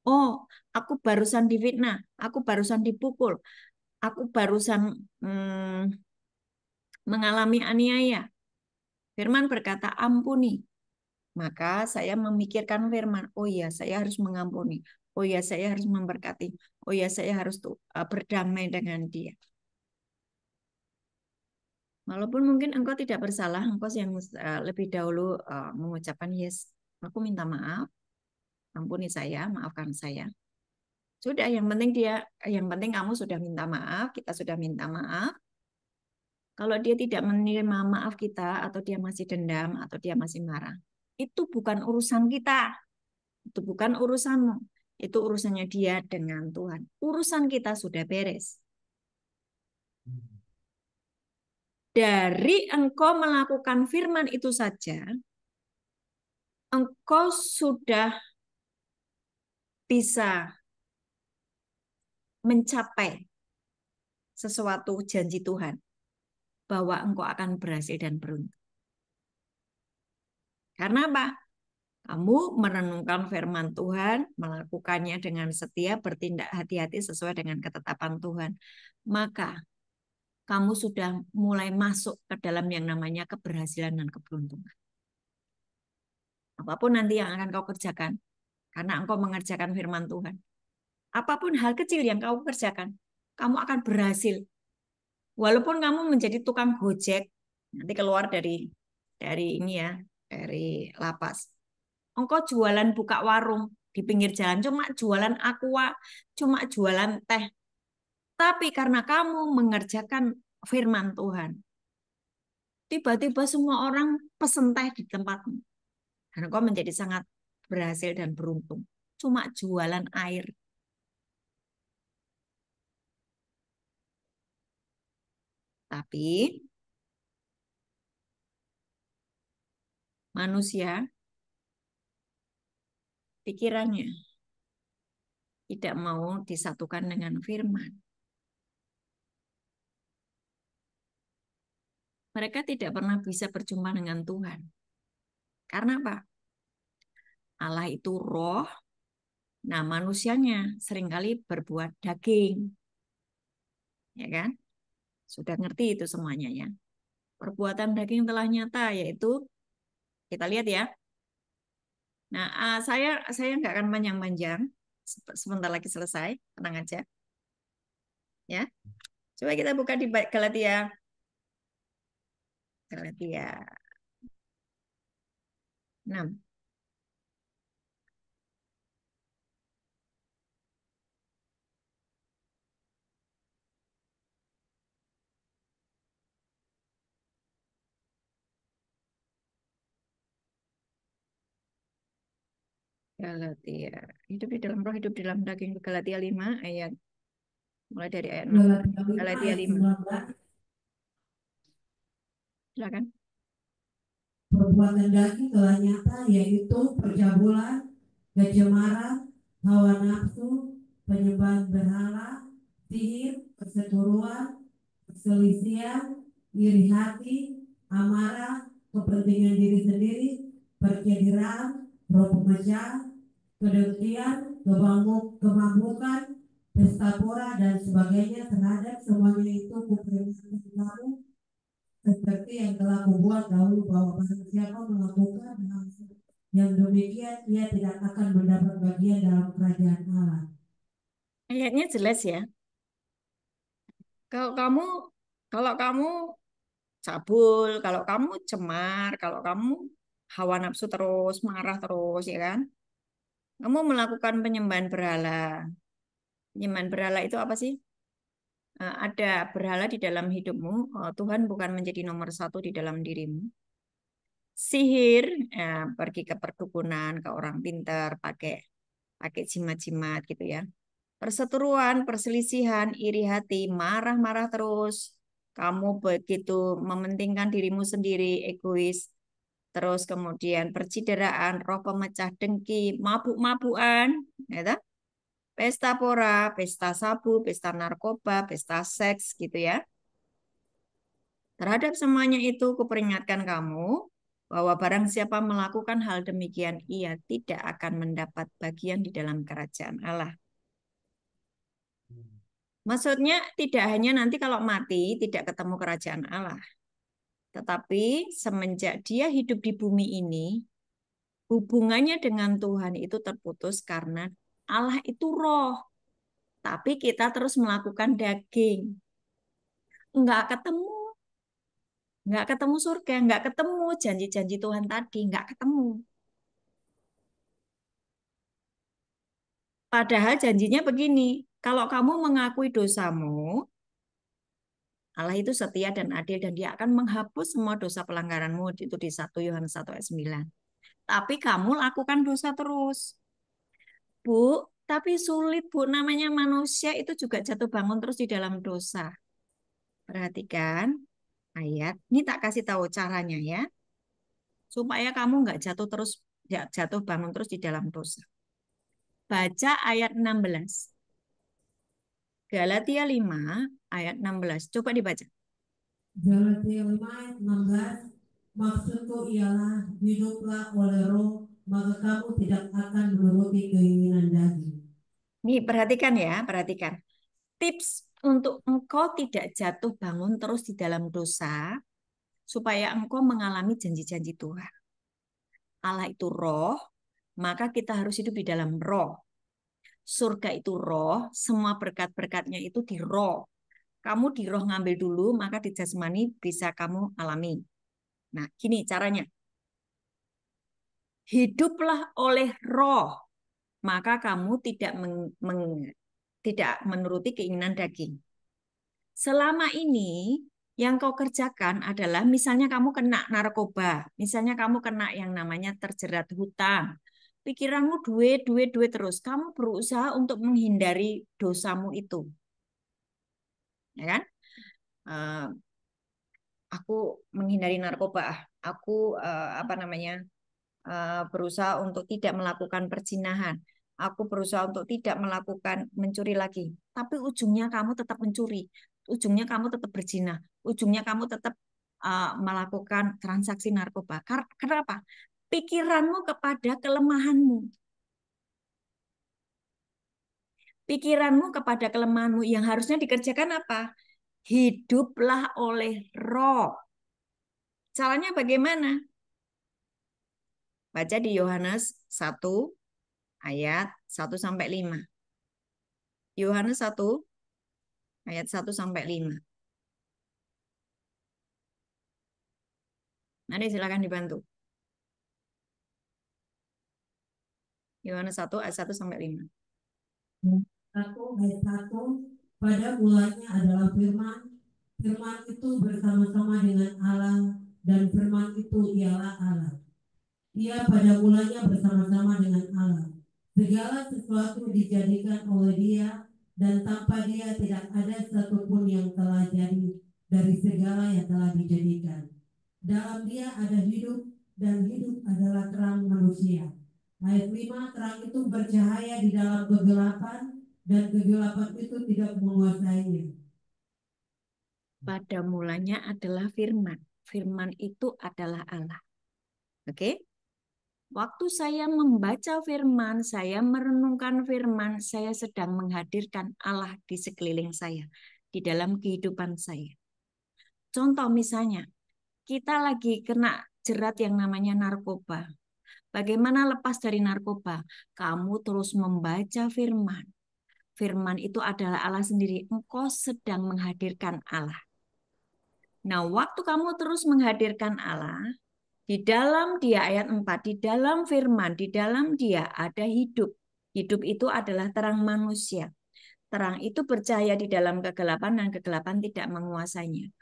Oh, aku barusan difitnah, aku barusan dipukul, aku barusan mengalami aniaya. Firman berkata, ampuni. Maka saya memikirkan firman, oh ya saya harus mengampuni. Oh ya saya harus memberkati. Oh ya saya harus berdamai dengan dia. Walaupun mungkin engkau tidak bersalah, engkau yang lebih dahulu mengucapkan yes, aku minta maaf, ampuni saya, maafkan saya. Sudah, yang penting kamu sudah minta maaf, kita sudah minta maaf. Kalau dia tidak menerima maaf kita, atau dia masih dendam, atau dia masih marah, itu bukan urusan kita, itu bukan urusanmu, itu urusannya dia dengan Tuhan. Urusan kita sudah beres. Dari engkau melakukan firman itu saja, engkau sudah bisa mencapai sesuatu janji Tuhan bahwa engkau akan berhasil dan beruntung. Karena apa? Kamu merenungkan firman Tuhan, melakukannya dengan setia, bertindak hati-hati sesuai dengan ketetapan Tuhan. Maka kamu sudah mulai masuk ke dalam yang namanya keberhasilan dan keberuntungan. Apapun nanti yang akan kau kerjakan, karena engkau mengerjakan firman Tuhan. Apapun hal kecil yang kau kerjakan, kamu akan berhasil. Walaupun kamu menjadi tukang gojek, nanti keluar dari ini ya, dari lapas. Engkau jualan buka warung di pinggir jalan, cuma jualan aqua, cuma jualan teh. Tapi karena kamu mengerjakan firman Tuhan, tiba-tiba semua orang pesen teh di tempatmu. Dan kau menjadi sangat berhasil dan beruntung. Cuma jualan air. Tapi manusia pikirannya tidak mau disatukan dengan firman. Mereka tidak pernah bisa berjumpa dengan Tuhan. Karena apa? Allah itu roh, nah manusianya seringkali berbuat daging. Ya kan? Sudah ngerti itu semuanya ya. Perbuatan daging telah nyata, yaitu kita lihat ya. Nah, saya nggak akan panjang-panjang. Sebentar lagi selesai, tenang aja. Ya, coba kita buka di Galatia. Galatia 6. Galatia. Hidup di dalam roh, hidup di dalam daging. Galatia 5 ayat mulai dari ayat 6. Galatia 5. Silakan. Perbuatan daging telah nyata, yaitu percabulan, kecemaran, hawa nafsu, penyembahan berhala, sihir, perseteruan, perselisihan, iri hati, amarah, kepentingan diri sendiri, percederaan, roh pemecah, kedengkian, kemampuan, pesta pora, dan sebagainya. Terhadap semuanya itu kuperingatkan kamu, seperti yang telah kubuat dahulu, bahwa barang siapa melakukan hal yang demikian, ia tidak akan mendapat bagian dalam kerajaan Allah. Ayatnya jelas ya. Kalau kamu kalau kamu cabul, kalau kamu cemar, kalau kamu hawa nafsu terus, marah terus, ya kan? Kamu melakukan penyembahan berhala. Penyembahan berhala itu apa sih? Ada berhala di dalam hidupmu, Tuhan bukan menjadi nomor satu di dalam dirimu. Sihir, pergi ke perdukunan, ke orang pintar, pakai pakai jimat-jimat gitu ya. Perseteruan, perselisihan, iri hati, marah-marah terus. Kamu begitu mementingkan dirimu sendiri, egois. Terus kemudian percideraan, roh pemecah dengki, mabuk-mabukan, ya toh? Pesta pora, pesta sabu, pesta narkoba, pesta seks gitu ya. Terhadap semuanya itu kuperingatkan kamu bahwa barang siapa melakukan hal demikian, ia tidak akan mendapat bagian di dalam kerajaan Allah. Maksudnya tidak hanya nanti kalau mati tidak ketemu kerajaan Allah. Tetapi semenjak dia hidup di bumi ini, hubungannya dengan Tuhan itu terputus karena Allah itu roh. Tapi kita terus melakukan daging. Enggak ketemu. Enggak ketemu surga, enggak ketemu janji-janji Tuhan tadi, enggak ketemu. Padahal janjinya begini, kalau kamu mengakui dosamu, Allah itu setia dan adil dan dia akan menghapus semua dosa pelanggaranmu, itu di 1 Yohanes 1 ayat 9. Tapi kamu lakukan dosa terus. Bu, tapi sulit Bu, namanya manusia itu juga jatuh bangun terus di dalam dosa. Perhatikan ayat, ini tak kasih tahu caranya ya, supaya kamu nggak jatuh terus, nggak jatuh bangun terus di dalam dosa. Baca ayat 16. Galatia 5 ayat 16. Coba dibaca. Galatia 5 ayat 16, maksudku ialah hiduplah oleh roh, maka kamu tidak akan menuruti keinginan daging. Nih perhatikan ya, perhatikan. Tips untuk engkau tidak jatuh bangun terus di dalam dosa, supaya engkau mengalami janji-janji Tuhan. Allah itu roh, maka kita harus hidup di dalam roh. Surga itu roh, semua berkat-berkatnya itu di roh. Kamu di roh ngambil dulu, maka di jasmani bisa kamu alami. Nah, gini caranya. Hiduplah oleh roh. maka kamu tidak menuruti keinginan daging. Selama ini yang kau kerjakan adalah misalnya kamu kena narkoba, misalnya kamu kena yang namanya terjerat hutang. Pikiranmu duit, duit, duit terus. Kamu berusaha untuk menghindari dosamu itu. Ya kan? Aku menghindari narkoba. Aku berusaha untuk tidak melakukan perzinahan. Aku berusaha untuk tidak melakukan mencuri lagi. Tapi ujungnya kamu tetap mencuri. Ujungnya kamu tetap berzina. Ujungnya kamu tetap melakukan transaksi narkoba. Kenapa? Pikiranmu kepada kelemahanmu. Pikiranmu kepada kelemahanmu yang harusnya dikerjakan apa? Hiduplah oleh roh. Caranya bagaimana? Baca di Yohanes 1 ayat 1 sampai 5. Yohanes 1 ayat 1 sampai 5. Nanti silakan dibantu. Yohanes 1 ayat 1 sampai 5. 1 ayat 1, pada mulanya adalah firman, firman itu bersama-sama dengan Allah, dan firman itu ialah Allah. Ia pada mulanya bersama-sama dengan Allah. Segala sesuatu dijadikan oleh Dia, dan tanpa Dia tidak ada satupun yang telah jadi dari segala yang telah dijadikan. Dalam Dia ada hidup, dan hidup adalah terang manusia. Ayat 5, terang itu bercahaya di dalam kegelapan, dan kegelapan itu tidak menguasainya. Pada mulanya adalah firman. Firman itu adalah Allah. Oke? Waktu saya membaca firman, saya merenungkan firman, saya sedang menghadirkan Allah di sekeliling saya, di dalam kehidupan saya. Contoh misalnya, kita lagi kena jerat yang namanya narkoba. Bagaimana lepas dari narkoba? Kamu terus membaca firman. Firman itu adalah Allah sendiri. Engkau sedang menghadirkan Allah. Nah, waktu kamu terus menghadirkan Allah, di dalam Dia ayat 4, di dalam firman, di dalam Dia ada hidup. Hidup itu adalah terang manusia. Terang itu bercahaya di dalam kegelapan dan kegelapan tidak menguasainya.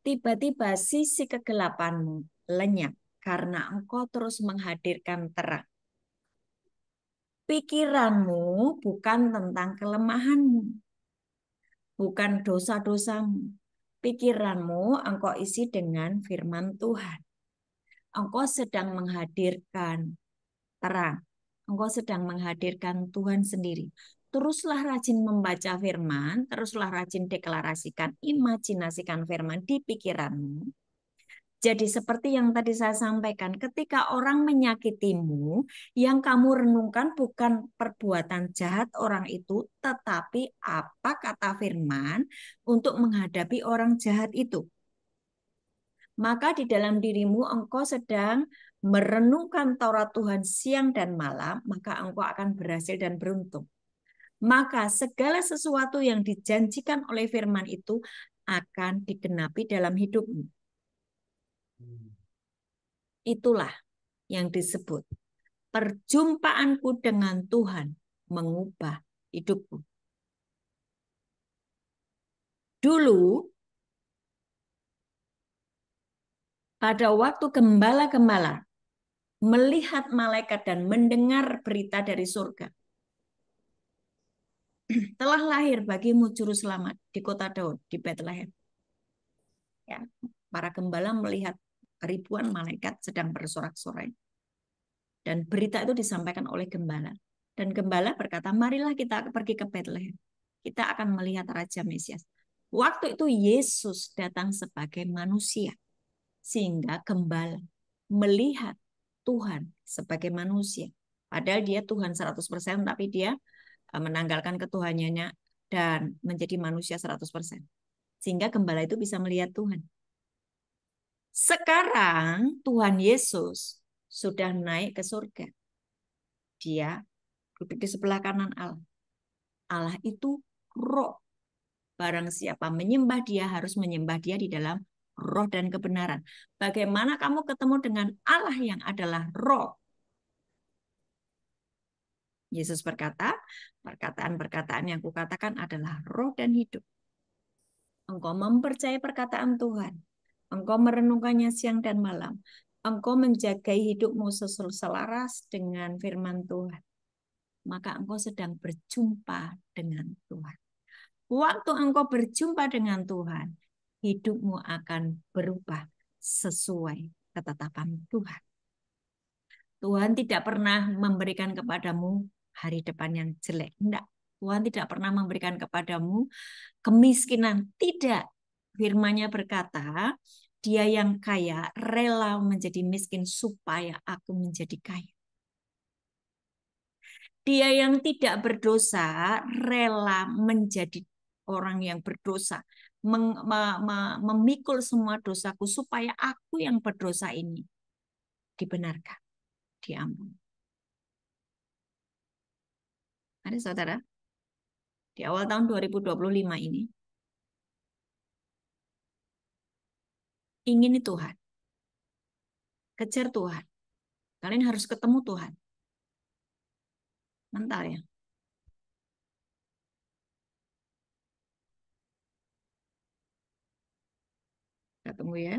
Tiba-tiba sisi kegelapanmu lenyap karena engkau terus menghadirkan terang. Pikiranmu bukan tentang kelemahanmu, bukan dosa-dosamu. Pikiranmu engkau isi dengan firman Tuhan. Engkau sedang menghadirkan terang. Engkau sedang menghadirkan Tuhan sendiri. Teruslah rajin membaca firman, teruslah rajin deklarasikan, imajinasikan firman di pikiranmu. Jadi seperti yang tadi saya sampaikan, ketika orang menyakitimu, yang kamu renungkan bukan perbuatan jahat orang itu, tetapi apa kata firman untuk menghadapi orang jahat itu. Maka di dalam dirimu engkau sedang merenungkan Taurat Tuhan siang dan malam, maka engkau akan berhasil dan beruntung. Maka segala sesuatu yang dijanjikan oleh firman itu akan digenapi dalam hidupmu. Itulah yang disebut perjumpaanku dengan Tuhan mengubah hidupku. Dulu, pada waktu gembala-gembala melihat malaikat dan mendengar berita dari surga, telah lahir bagimu juru selamat di kota Daud, di Bethlehem. Ya, para gembala melihat ribuan malaikat sedang bersorak-sorai. Dan berita itu disampaikan oleh gembala. Dan gembala berkata, marilah kita pergi ke Bethlehem. Kita akan melihat Raja Mesias. Waktu itu Yesus datang sebagai manusia. Sehingga gembala melihat Tuhan sebagai manusia. Padahal dia Tuhan 100%, tapi dia menanggalkan ketuhanannya dan menjadi manusia 100%. Sehingga gembala itu bisa melihat Tuhan. Sekarang Tuhan Yesus sudah naik ke surga. Dia duduk di sebelah kanan Allah. Allah itu roh. Barang siapa menyembah dia harus menyembah dia di dalam roh dan kebenaran. Bagaimana kamu ketemu dengan Allah yang adalah roh? Yesus berkata, perkataan-perkataan yang kukatakan adalah roh dan hidup. Engkau mempercayai perkataan Tuhan. Engkau merenungkannya siang dan malam. Engkau menjaga hidupmu selaras dengan firman Tuhan. Maka engkau sedang berjumpa dengan Tuhan. Waktu engkau berjumpa dengan Tuhan, hidupmu akan berubah sesuai ketetapan Tuhan. Tuhan tidak pernah memberikan kepadamu hari depan yang jelek. Tidak. Tuhan tidak pernah memberikan kepadamu kemiskinan. Tidak. Firman-Nya berkata, dia yang kaya rela menjadi miskin supaya aku menjadi kaya. Dia yang tidak berdosa rela menjadi orang yang berdosa. Memikul semua dosaku supaya aku yang berdosa ini dibenarkan, diampuni. Ada saudara? Di awal tahun 2025 ini, ingin Tuhan. Kejar Tuhan. Kalian harus ketemu Tuhan. Mental ya. Kita tunggu ya.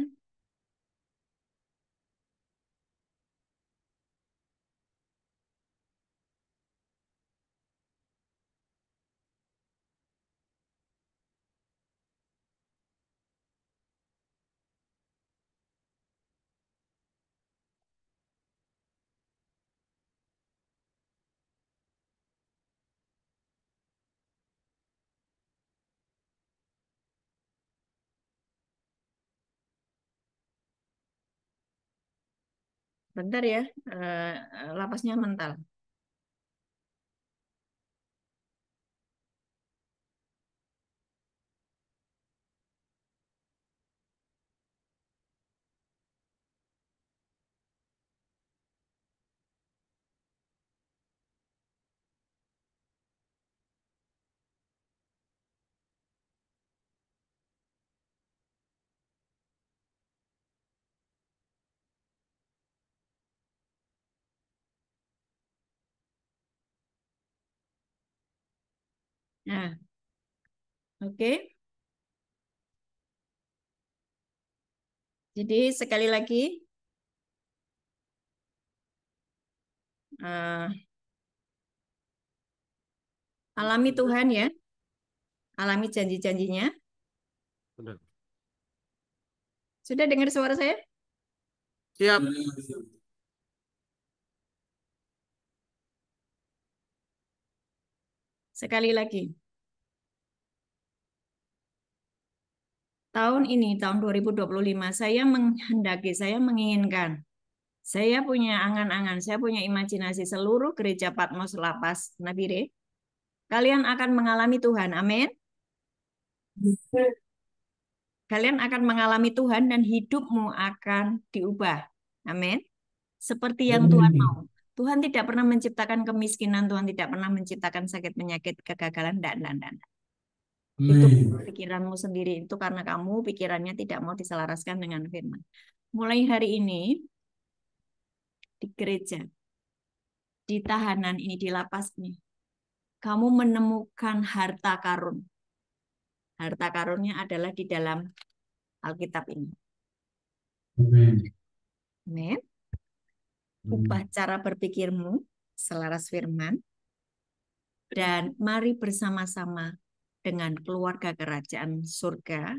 Bentar ya. Lapasnya mental. Nah, oke. Jadi sekali lagi, alami Tuhan ya. Alami janji-janjinya. Sudah dengar suara saya? Siap. Sekali lagi. Tahun ini, tahun 2025, saya menghendaki, saya menginginkan. Saya punya angan-angan, saya punya imajinasi seluruh gereja Patmos Lapas Nabire. Kalian akan mengalami Tuhan. Amin. Kalian akan mengalami Tuhan dan hidupmu akan diubah. Amin. Seperti yang Tuhan mau. Tuhan tidak pernah menciptakan kemiskinan, Tuhan tidak pernah menciptakan sakit penyakit, kegagalan, dan. Itu pikiranmu sendiri, itu karena kamu pikirannya tidak mau diselaraskan dengan firman. Mulai hari ini, di gereja, di tahanan ini, di lapas ini, kamu menemukan harta karun. Harta karunnya adalah di dalam Alkitab ini. Amin. Ubah cara berpikirmu selaras firman, dan mari bersama-sama dengan keluarga kerajaan surga,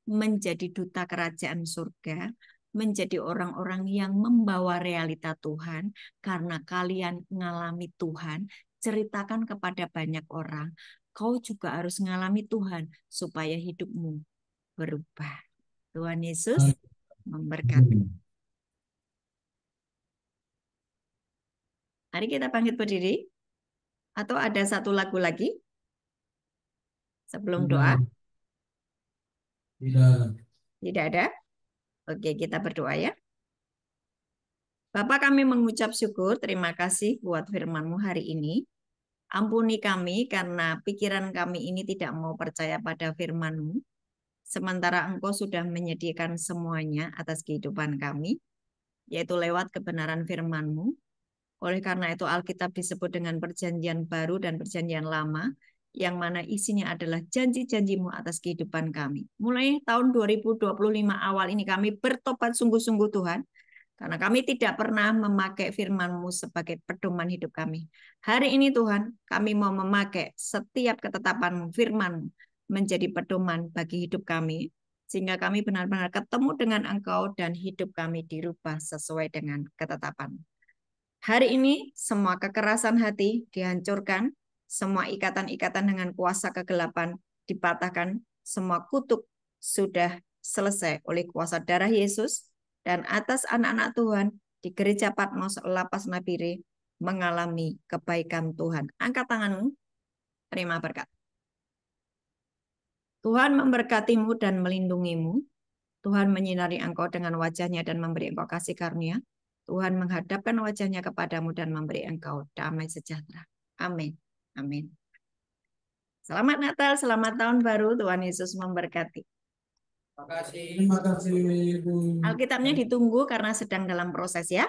menjadi duta kerajaan surga, menjadi orang-orang yang membawa realita Tuhan, karena kalian mengalami Tuhan, ceritakan kepada banyak orang, kau juga harus mengalami Tuhan, supaya hidupmu berubah. Tuhan Yesus memberkati. Mari kita bangkit berdiri. Atau ada satu lagu lagi sebelum doa? Tidak ada? Oke, kita berdoa ya. Bapak, kami mengucap syukur, terima kasih buat firman-Mu hari ini. Ampuni kami karena pikiran kami ini tidak mau percaya pada firman-Mu. Sementara Engkau sudah menyediakan semuanya atas kehidupan kami, yaitu lewat kebenaran firman-Mu. Oleh karena itu Alkitab disebut dengan perjanjian baru dan perjanjian lama, yang mana isinya adalah janji-janji-Mu atas kehidupan kami. Mulai tahun 2025 awal ini kami bertobat sungguh-sungguh Tuhan, karena kami tidak pernah memakai firman-Mu sebagai pedoman hidup kami. Hari ini Tuhan, kami mau memakai setiap ketetapan-Mu, firman-Mu, menjadi pedoman bagi hidup kami, sehingga kami benar-benar ketemu dengan Engkau dan hidup kami dirubah sesuai dengan ketetapan-Mu. Hari ini semua kekerasan hati dihancurkan, semua ikatan-ikatan dengan kuasa kegelapan dipatahkan, semua kutuk sudah selesai oleh kuasa darah Yesus, dan atas anak-anak Tuhan di gereja Patmos Lapas Nabire mengalami kebaikan Tuhan. Angkat tanganmu, terima berkat. Tuhan memberkatimu dan melindungimu. Tuhan menyinari engkau dengan wajahnya dan memberi engkau kasih karunia. Tuhan menghadapkan wajahnya kepadamu dan memberi engkau damai sejahtera. Amin. Amin. Selamat Natal, selamat tahun baru. Tuhan Yesus memberkati. Terima kasih, Ibu. Alkitabnya ditunggu karena sedang dalam proses ya.